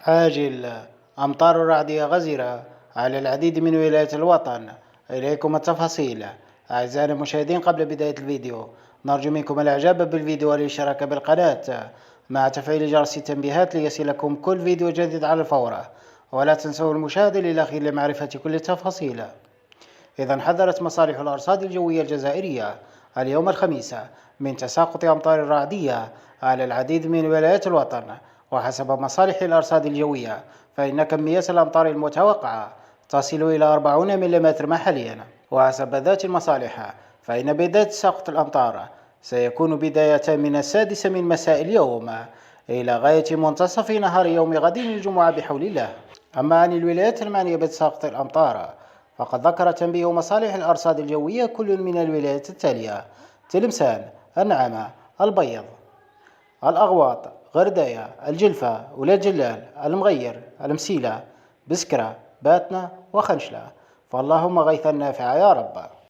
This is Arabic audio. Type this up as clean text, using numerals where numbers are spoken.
عاجل. أمطار رعدية غزيرة على العديد من ولايات الوطن. إليكم التفاصيل. أعزائنا المشاهدين، قبل بداية الفيديو نرجو منكم الإعجاب بالفيديو والاشتراك بالقناة مع تفعيل جرس التنبيهات ليصلكم كل فيديو جديد على الفور، ولا تنسوا المشاهدة للأخير لمعرفة كل التفاصيل. إذا حذرت مصالح الأرصاد الجوية الجزائرية اليوم الخميس من تساقط أمطار رعدية على العديد من ولايات الوطن. وحسب مصالح الأرصاد الجوية فإن كمية الأمطار المتوقعة تصل إلى 40 ملم محليا. وحسب ذات المصالح فإن بداية تساقط الأمطار سيكون بداية من 6 من مساء اليوم إلى غاية منتصف نهار يوم غد الجمعة بحول الله. أما عن الولايات المعنية بتساقط الأمطار فقد ذكر تنبيه مصالح الأرصاد الجوية كل من الولايات التالية: تلمسان، النعمة، البيض، الأغواط، غرداية، الجلفة، ولاد جلال، المغير، المسيلة، بسكرة، باتنة، وخنشلة. فاللهم غيثا نافعا يا رب.